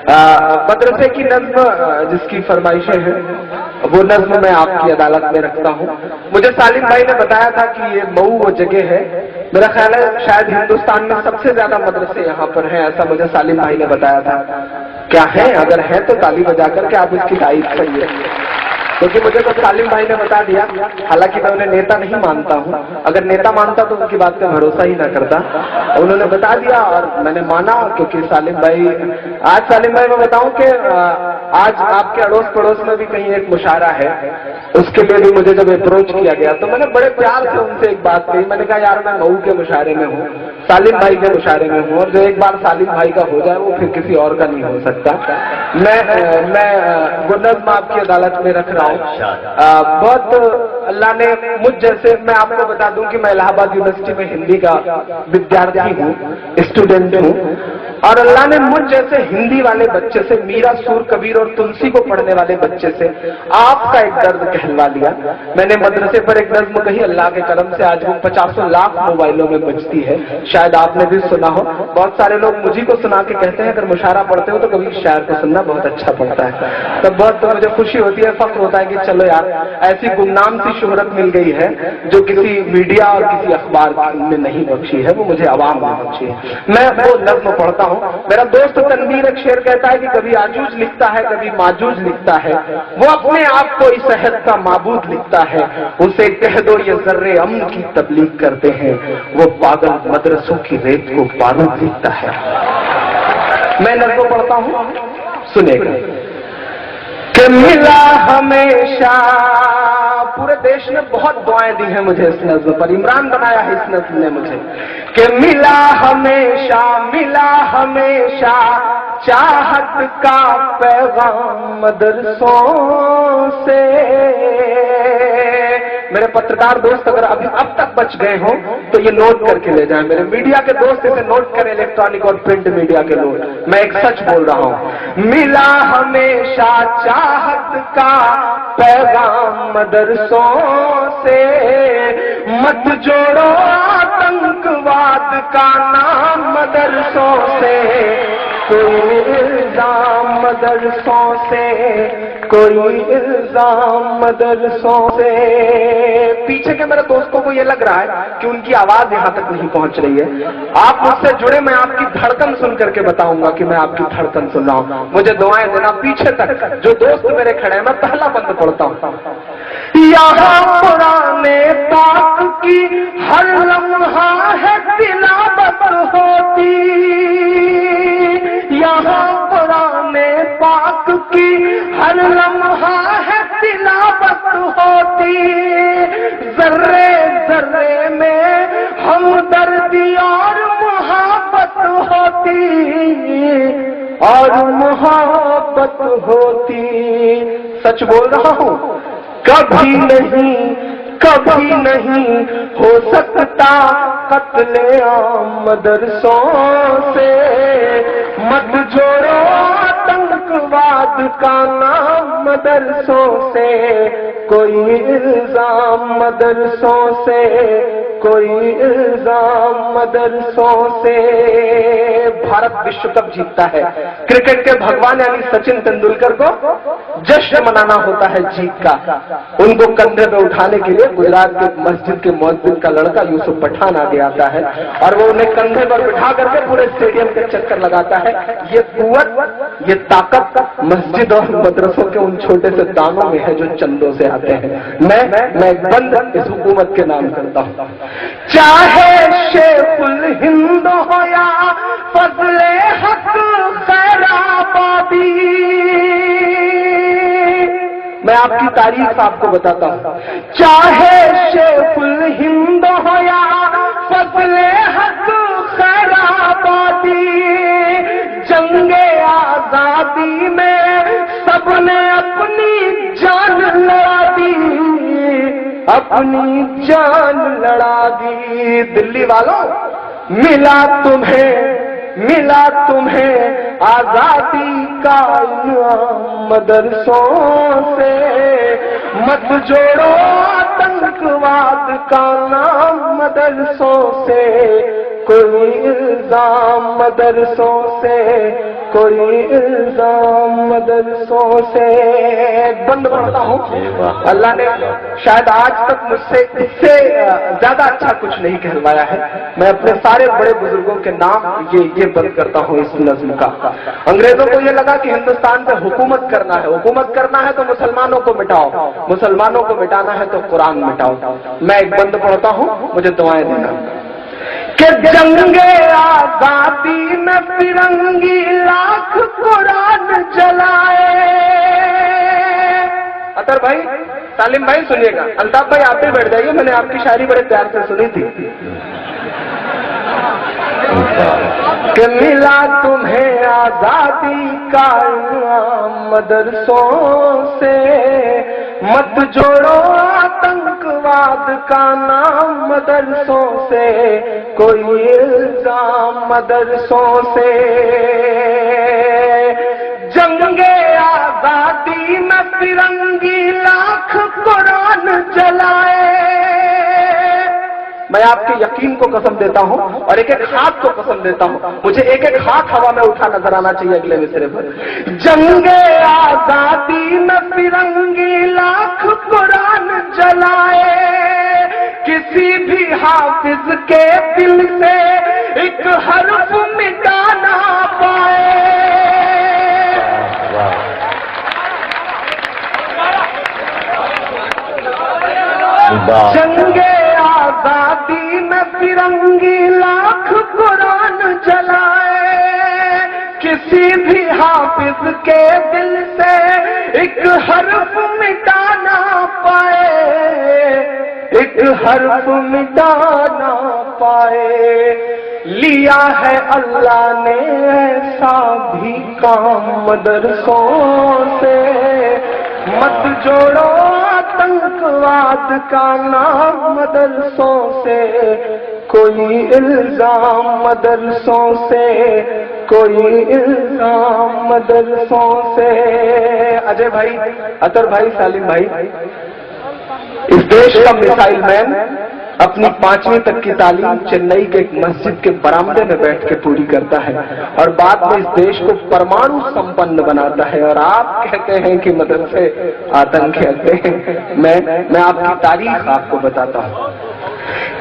मदरसे की नज्म जिसकी फरमाइशें हैं वो नज्म मैं आपकी अदालत में रखता हूँ। मुझे सालिम भाई ने बताया था कि ये मऊ वो जगह है, मेरा ख्याल है शायद हिंदुस्तान में सबसे ज्यादा मदरसे यहाँ पर हैं, ऐसा मुझे सालिम भाई ने बताया था। क्या है? अगर है तो ताली बजा करके आप इसकी तारीफ करिए, क्योंकि मुझे तो सालिम भाई ने बता दिया। हालांकि मैं उन्हें नेता नहीं मानता हूँ, अगर नेता मानता तो उनकी बात पे भरोसा ही ना करता। उन्होंने बता दिया और मैंने माना, क्योंकि सालिम भाई मैं बताऊं कि आज आपके अड़ोस पड़ोस में भी कहीं एक मुशायरा है, उसके लिए भी मुझे जब अप्रोच किया गया तो मैंने बड़े प्यार से उनसे एक बात कही। मैंने कहा यार मैं मऊ के मुशायरे में हूँ, सालिम भाई के मुशायरे में हूँ, और जो एक बार सालिम भाई का हो जाए वो फिर किसी और का नहीं हो सकता। मैं वो नज़्म आपकी अदालत में रख रहा हूँ। बहुत अल्लाह ने मुझ जैसे, मैं आपको बता दूं कि मैं इलाहाबाद यूनिवर्सिटी में हिंदी का विद्यार्थी हूँ, स्टूडेंट हूँ, और अल्लाह ने मुझ जैसे हिंदी वाले बच्चे से, मीरा, सूर, कबीर और तुलसी को पढ़ने वाले बच्चे से आपका एक दर्द कहलवा लिया। मैंने मदरसे पर एक नज्म कही, अल्लाह के करम से आज वो 50 लाख मोबाइलों में बजती है, शायद आपने भी सुना हो। बहुत सारे लोग मुझी को सुना के कहते हैं अगर मुशायरा पढ़ते हो तो कभी शायर को सुनना बहुत अच्छा पड़ता है। तब बहुत मुझे खुशी होती है, फख्र होता है कि चलो यार ऐसी गुमनाम सी शोहरत मिल गई है जो किसी मीडिया और किसी अखबार ने नहीं बख्शी है, वो मुझे अवाम ने बख्शी है। मैं वो नज्म पढ़ता हूँ। मेरा दोस्त तनवीर एक शेर कहता है कि कभी आजूज लिखता है, कभी माजूज लिखता है, वो अपने आप को इस अहद का माबूद लिखता है, उसे कह दो ये जर्रे अमन की तबलीग करते हैं, वो पागल मदरसों की रेत को बारूद लिखता है। मैं नज्म पढ़ता हूँ, सुनेगा। कि मिला हमेशा, पूरे देश ने बहुत दुआएं दी हैं मुझे इस नज़्म पर, इमरान बनाया है इस नज़्म ने मुझे, कि मिला हमेशा चाहत का पैगाम मदरसों से। मेरे पत्रकार दोस्त अगर अभी अब तक बच गए हों तो ये नोट करके ले जाएं, मेरे मीडिया के दोस्त इसे नोट करें, इलेक्ट्रॉनिक और प्रिंट मीडिया के लोग, मैं एक सच बोल रहा हूं। मिला हमेशा चाहत का पैगाम मदरसों से, मत जोड़ो आतंकवाद का नाम मदरसों से, कोई इल्जाम मदरसों से, कोई इल्जाम मदरसों से। पीछे के मेरे दोस्तों को ये लग रहा है कि उनकी आवाज यहां तक नहीं पहुंच रही है। आप मुझसे जुड़े, मैं आपकी धड़कन सुन करके बताऊंगा कि मैं आपकी धड़कन सुन रहा हूं। मुझे दुआएं देना पीछे तक, जो दोस्त मेरे खड़े हैं। मैं पहला बंद पढ़ता हूं। यहाँ पुराने पाक की हर लम्हा है तिलावत होती, यहाँ पुराने पाक की हर लम्हा है तिलावत होती, जर्रे जर्रे में हमदर्दी और मोहब्बत होती, और मोहब्बत होती। सच बोल रहा हूँ, कभी नहीं हो सकता कत्ले आम मदरसों से, मत जोड़ो आतंकवाद का नाम मदरसों से, कोई इल्जाम मदरसों से, कोई इल्जाम मदरसों से। भारत विश्व कप जीतता है, क्रिकेट के भगवान यानी सचिन तेंदुलकर को जश्न मनाना होता है जीत का। उनको कंधे पे उठाने के लिए गुजरात के मस्जिद के मुअज्जिन का लड़का यूसुफ पठान आगे आता है और वो उन्हें कंधे पर बिठा करके पूरे स्टेडियम के चक्कर लगाता है। ये कुव्वत, ये ताकत मस्जिद और मदरसों के उन छोटे से दानों में है जो चंदों से आते हैं। मैं बंद इस हुकूमत के नाम करता हूं, चाहे शेखुल हिंद हो या फजले हक खैराबादी। मैं आपकी तारीफ आपको बताता हूं, चाहे शेखुल हिंद हो या फजले हक खैराबादी, जंगे आजादी में सबने अपनी जान लड़ा दी, अपनी जान लड़ा दी। दिल्ली वालों, मिला तुम्हें آزادی کا انعام مدرسوں سے، مت جوڑو آتنکواد کا نام مدرسوں سے، کوئی الزام مدرسوں سے، کوئی الزام مدرسوں سے۔ بند پڑھتا ہوں، اللہ نے شاید آج تک مجھ سے اس سے زیادہ اچھا کچھ نہیں کہلوایا ہے۔ میں اپنے سارے بڑے بزرگوں کے نام یہ بند کرتا ہوں اس نظم کا۔ انگریزوں کو یہ لگا کہ ہندوستان پہ حکومت کرنا ہے، حکومت کرنا ہے تو مسلمانوں کو مٹاؤ، مسلمانوں کو مٹانا ہے تو قرآن مٹاؤ۔ میں ایک بند پڑھتا ہوں، مجھے دعائیں دینا کہ جنگ آزادی میں فرنگی لاکھ قرآن جلائے۔ اطہر بھائی، سالم بھائی سنیے گا، الطاف بھائی آپ بھی بیٹھ جائیے، میں نے آپ کی شاعری بڑے پیار سے سنی تھی کہ ملا تمہیں آزادی کا انعام مدرسوں سے، مت جوڑو آتنکواد کا نام مدرسوں سے، کوئی الزام مدرسوں سے۔ جنگ آزادی میں فرنگی لاکھ قرآن جلائے۔ میں آپ کے یقین کو قسم دیتا ہوں اور ایک ایک ہاتھ کو قسم دیتا ہوں، مجھے ایک ایک ہاتھ ہوا میں اٹھا نظر آنا چاہیے اگلے مصرے پر۔ جنگ آزادی میں فرنگی لاکھ قرآن جلائے، کسی بھی حافظ کے دل سے ایک حرف مٹا نہ پائے۔ جنگ آزادی میں فرنگی لاکھ قرآن جلائے، کسی بھی حافظ کے دل سے ایک حرف مٹا نہ پائے، ایک حرف مٹا نہ پائے۔ لیا ہے اللہ نے ایسا بھی کام مدرسوں سے، مت جوڑو آتنکواد کا نام مدرسوں سے، کوئی الزام مدرسوں سے، کوئی الزام مدرسوں سے۔ اجے بھائی، اطہر بھائی، سالم بھائی، اس دیش کا میسائل مین اپنی 5ویں تک کی تعلیم چنئی کے ایک مسجد کے برآمدے میں بیٹھ کے پوری کرتا ہے اور بعد میں اس دیش کو پرمانو سمپن بناتا ہے، اور آپ کہتے ہیں کہ مدرسے آتنک کہتے ہیں۔ میں آپ کی تاریخ آپ کو بتاتا ہوں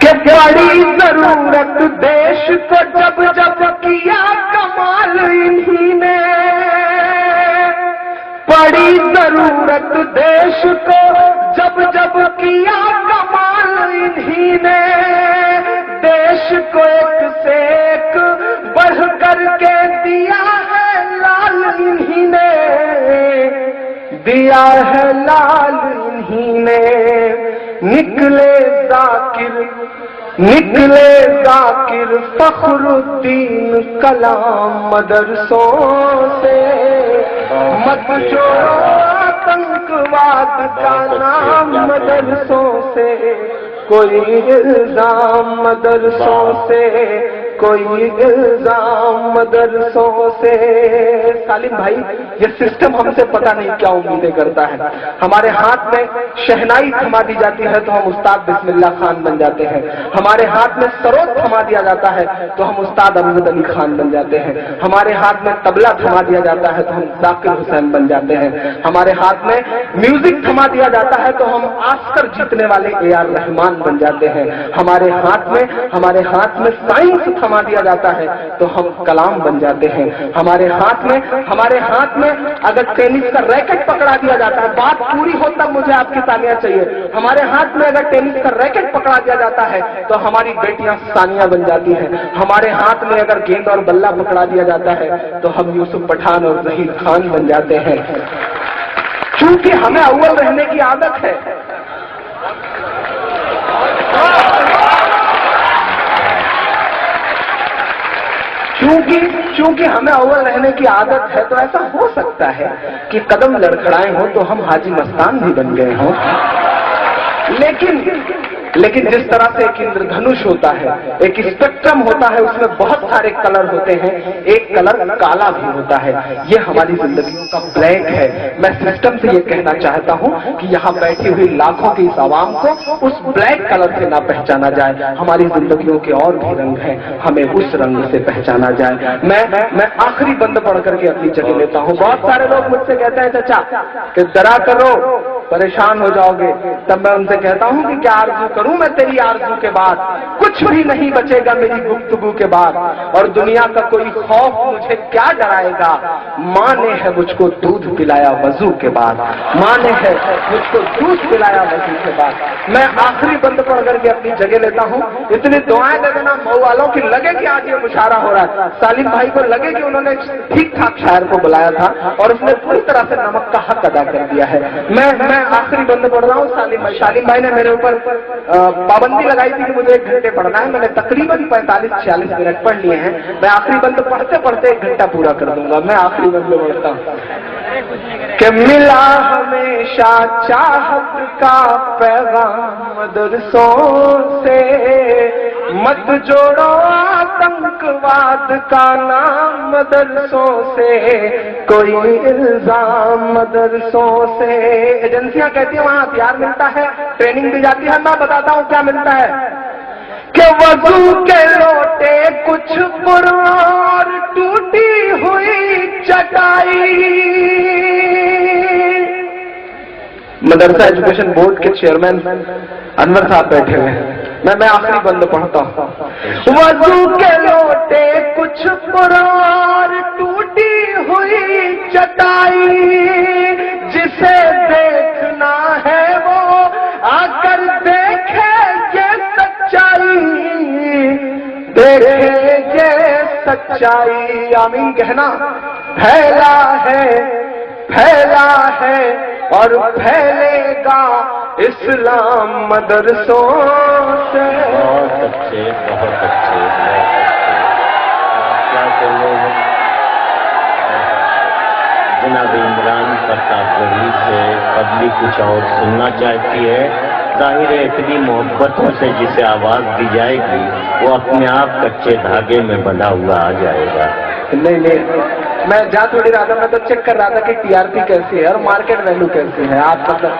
کہ بڑی ضرورت دیش کو جب جب کیا کمال انہی نے، بڑی ضرورت دیش کو جب جب کیا کمال انہی نے، دیش کو ایک سے ایک بڑھ کر کے دیا ہے لال انہی نے، دیا ہے لال انہی نے۔ نکلے ذاکر فخر الدین کلام مدرسوں سے، مت جوڑو آتنکواد کا نام مدرسوں سے، کوئی الزام مدرسوں سے، کوئی الزام مدرسوں سے۔ سالم بھائی، یہ سسٹم ہم سے پتہ نہیں کیا امیدیں کرتا ہے۔ ہمارے ہاتھ میں شہنائی تھما دی جاتی ہے تو ہم استاد بسم اللہ خان بن جاتے ہیں، ہمارے ہاتھ میں سروت تھما دیا جاتا ہے تو ہم استاد امجد علی خان بن جاتے ہیں، ہمارے ہاتھ میں طبلہ تھما دیا جاتا ہے تو ہم ذاکر حسین بن جاتے ہیں، ہمارے ہاتھ میں میوزک تھما دیا جاتا ہے تو ہم آسکر جیتنے والے اے آر رحمان بن جاتے ہیں، ہمارے ہاتھ میں سائنس تھما دیا جاتا ہے تو ہم کلام بن جاتے ہیں، ہمارے ہاتھ میں اگر ٹینس کا ریکٹ پکڑا دیا جاتا ہے، بات پوری ہو تب مجھے آپ کی تالیاں چاہیے، ہمارے ہاتھ میں اگر ٹینس کا ریکٹ پکڑا دیا جاتا ہے تو ہماری بیٹیاں ثانیہ بن جاتی ہیں، ہمارے ہاتھ میں اگر گیند اور بلہ پکڑا دیا جاتا ہے تو ہم یوسف پٹھان اور ظہیر خان بن جاتے ہیں، کیونکہ ہمیں اول رہنے کی عادت ہے۔ چونکہ ہمیں اول رہنے کی عادت ہے تو ایسا ہو سکتا ہے کہ قدم لڑکھڑائے ہوں تو ہم حاجی مستان بھی بن گئے ہوں، लेकिन जिस तरह से एक इंद्रधनुष होता है, एक स्पेक्ट्रम होता है, उसमें बहुत सारे कलर होते हैं, एक कलर काला भी होता है। ये हमारी जिंदगियों का ब्लैक है। मैं सिस्टम से ये कहना चाहता हूँ कि यहाँ बैठी हुई लाखों की इस आवाम को उस ब्लैक कलर से ना पहचाना जाए। हमारी जिंदगियों के और भी रंग हैं, हमें उस रंग से पहचाना जाए। मैं आखिरी बंद पढ़ करके अपनी जगह लेता हूँ। बहुत सारे लोग मुझसे कहते हैं चाचा कि डरा करो, परेशान हो जाओगे। तब मैं उनसे कहता हूँ कि क्या आरज़ू करूं मैं तेरी आरज़ू के बाद, कुछ भी नहीं बचेगा मेरी गुफ्तगू के बाद, और दुनिया का कोई खौफ मुझे क्या डराएगा। माँ ने है मुझको दूध पिलाया वजू के बाद, माँ ने है मुझको दूध पिलाया वजू के बाद। मैं आखिरी बंद पढ़ करके अपनी जगह लेता हूँ। इतनी दुआएं दे देना मऊ वालों की, लगे कि आज ये मुशायरा हो रहा है। सालिम भाई को लगे कि उन्होंने ठीक ठाक शायर को बुलाया था और उसने पूरी तरह से नमक का हक अदा कर दिया है। मैं आखिरी बंद पढ़ रहा हूँ। सालिम भाई ने मेरे ऊपर पाबंदी लगाई थी कि मुझे 1 घंटे पढ़ना है। मैंने तकरीबन 45-46 मिनट पढ़ लिए हैं। मैं आखिरी बंद पढ़ते पढ़ते 1 घंटा पूरा कर दूंगा। मैं आखिरी बंद पढ़ता हूँ कि मिला हमेशा चाहत का पैगाम मदरसों से, मत जोड़ो आतंकवाद का नाम मदरसों से, कोई इल्जाम मदरसों से। एजेंसियां कहती है वहां हथियार मिलता है, ट्रेनिंग दी जाती है। मैं बताता हूं क्या मिलता है कि वजू के लोटे कुछ पुरार टूटी हुई चटाई। मदरसा एजुकेशन बोर्ड के चेयरमैन अनवर साहब बैठे हुए हैं। मैं आखिरी बंद पढ़ता हूँ। वजू के लोटे कुछ पुरार टूटी हुई चटाई, जिसे देखना है वो आकर देखे ये सच्चाई, देखे ये सच्चाई। आमीन कहना। फैला है और फैलेगा इस्लाम मदरसों से। बहुत अच्छे, बहुत अच्छे। क्या लोग जनाब इमरान प्रताप गढ़ी से पब्लिक कुछ और सुनना चाहती है। जाहिर है इतनी मोहब्बतों से जिसे आवाज दी जाएगी वो अपने आप कच्चे धागे में बंधा हुआ आ जाएगा। नहीं, मैं जा थोड़ी रहा था, मैं तो चेक कर रहा था कि टीआरपी कैसी है और मार्केट वैल्यू कैसी है। आप मतलब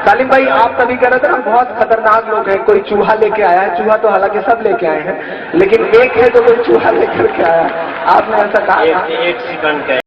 सालिम भाई आप तभी कह रहे थे ना बहुत खतरनाक लोग हैं, कोई चूहा लेके आया है। चूहा तो हालांकि सब लेके आए हैं, लेकिन एक है जो कोई चूहा लेकर के आया। आपने ऐसा कहा। एक सेकंड